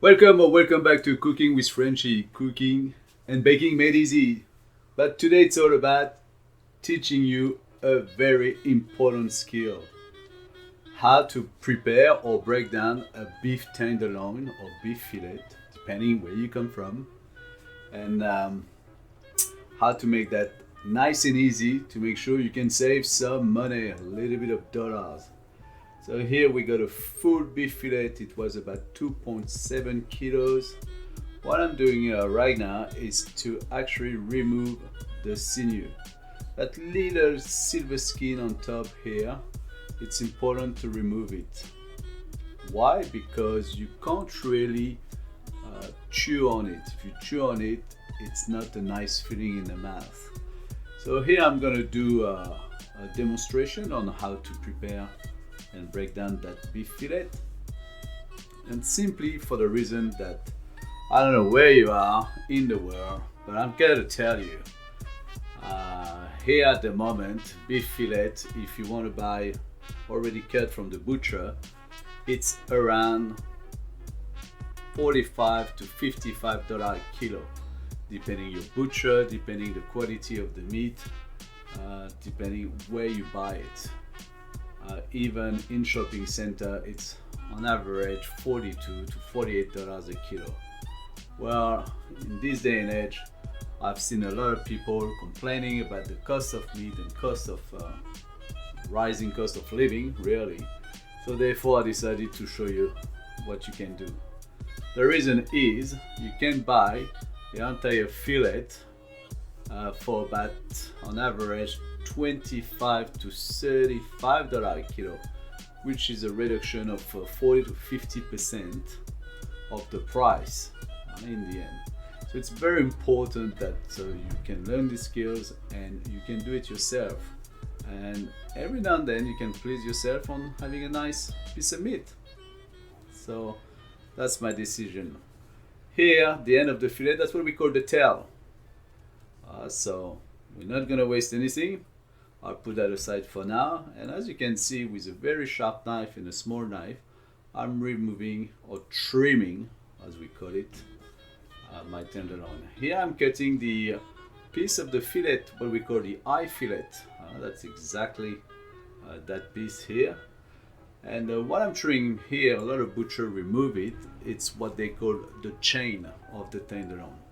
Welcome or welcome back to Cooking with Frenchy, cooking and baking made easy. But today it's all about teaching you a very important skill. How to prepare or break down a beef tenderloin or beef fillet, depending where you come from. And how to make that nice and easy to make sure you can save some money, a little bit of dollars. So here we got a full beef fillet. It was about 2.7 kilos. What I'm doing right now is to actually remove the sinew. That little silver skin on top here, it's important to remove it. Why? Because you can't really chew on it. If you chew on it, it's not a nice feeling in the mouth. So here I'm gonna do a demonstration on how to prepare and break down that beef fillet, and simply for the reason that I don't know where you are in the world, but I'm gonna tell you here at the moment, beef fillet, if you want to buy already cut from the butcher, it's around $45 to $55 a kilo, depending your butcher, depending the quality of the meat, depending where you buy it. Even in shopping center, it's on average $42 to $48 a kilo. Well, in this day and age, I've seen a lot of people complaining about the cost of meat and cost of rising cost of living, really. So therefore, I decided to show you what you can do. The reason is you can buy the entire fillet for about, on average, $25 to $35 a kilo, which is a reduction of 40 to 50% of the price in the end. So it's very important that you can learn these skills and you can do it yourself. And every now and then you can please yourself on having a nice piece of meat. So that's my decision. Here, the end of the fillet, that's what we call the tail. So we're not gonna waste anything. I'll put that aside for now, and as you can see, with a very sharp knife and a small knife, I'm removing or trimming, as we call it, my tenderloin. Here I'm cutting the piece of the fillet, what we call the eye fillet. That's exactly that piece here. And what I'm trimming here, a lot of butchers remove it. It's what they call the chain of the tenderloin.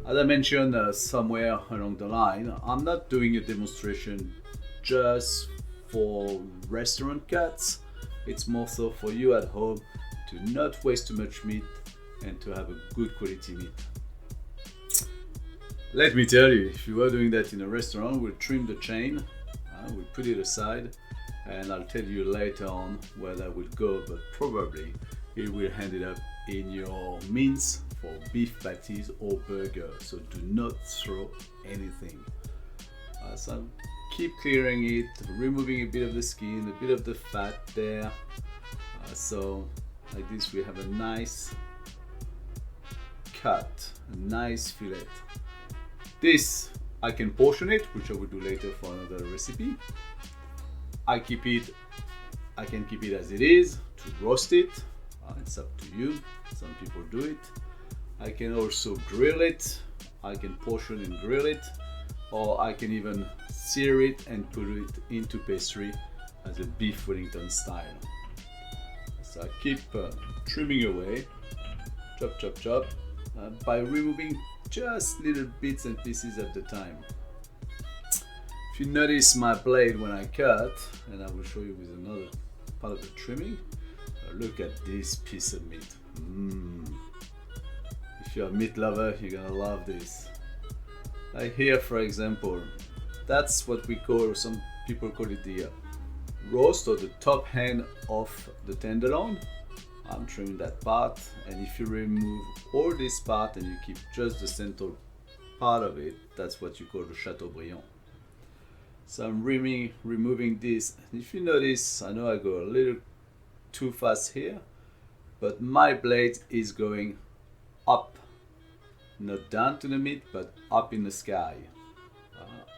As I mentioned somewhere along the line, I'm not doing a demonstration just for restaurant cuts. It's more so for you at home to not waste too much meat and to have a good quality meat. Let me tell you, if you are doing that in a restaurant, we'll trim the chain, we'll put it aside, and I'll tell you later on where that will go, but probably it will end it up in your mince for beef patties or burger. So do not throw anything. So keep clearing it, removing a bit of the skin, a bit of the fat there. So like this we have a nice cut, a nice fillet. This I can portion it, which I will do later for another recipe. I can keep it as it is to roast it. It's up to you. Some people do it. I can also grill it. I can portion and grill it, or I can even sear it and put it into pastry as a beef Wellington style. So I keep trimming away, chop, chop, chop, by removing just little bits and pieces at the time. If you notice my blade when I cut, and I will show you with another part of the trimming, look at this piece of meat. If you're a meat lover, you're gonna love this. Like here, for example, that's what we call, some people call it the roast or the top end of the tenderloin. I'm trimming that part, and if you remove all this part and you keep just the central part of it, that's what you call the Chateaubriand. So I'm removing this. If you notice, I know I go a little too fast here, but my blade is going up, not down to the meat, but up in the sky.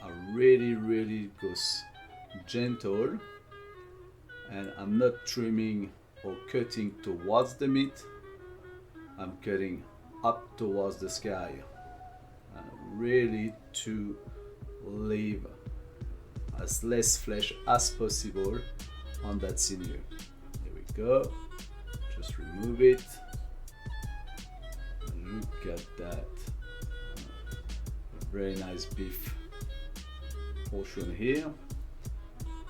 I really goes gentle, and I'm not trimming or cutting towards the meat, I'm cutting up towards the sky, really to leave as less flesh as possible on that sinew. There we go. Just remove it. Look at that. Very nice beef portion here.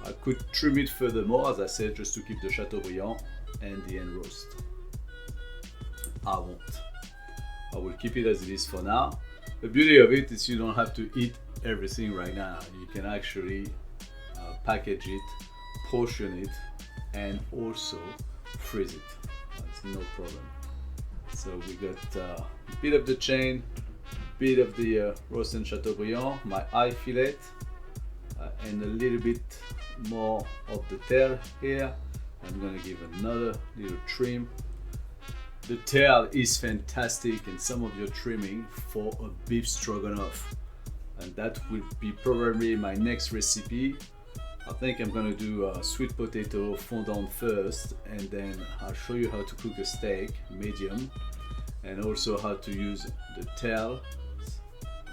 I could trim it furthermore, as I said, just to keep the Chateaubriand and the end roast. I won't. I will keep it as it is for now. The beauty of it is you don't have to eat everything right now. You can actually package it, portion it, and also freeze it. That's no problem. So we got a bit of the chain, bit of the roasted Chateaubriand, my eye fillet, and a little bit more of the tail here. I'm gonna give another little trim. The tail is fantastic in some of your trimming for a beef stroganoff, and that will be probably my next recipe. I think I'm gonna do a sweet potato fondant first, and then I'll show you how to cook a steak medium, and also how to use the tail,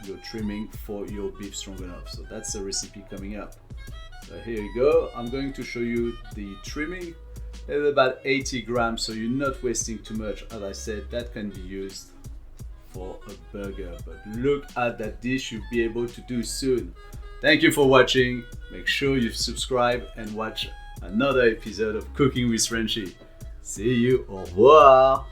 your trimming, for your beef stroganoff. So that's a recipe coming up. So here you go. I'm going to show you the trimming. It's about 80 grams, so you're not wasting too much. As I said, that can be used for a burger, but look at that dish you'll be able to do soon. Thank you for watching. Make sure you subscribe and watch another episode of Cooking with Frenchie. See you. Au revoir.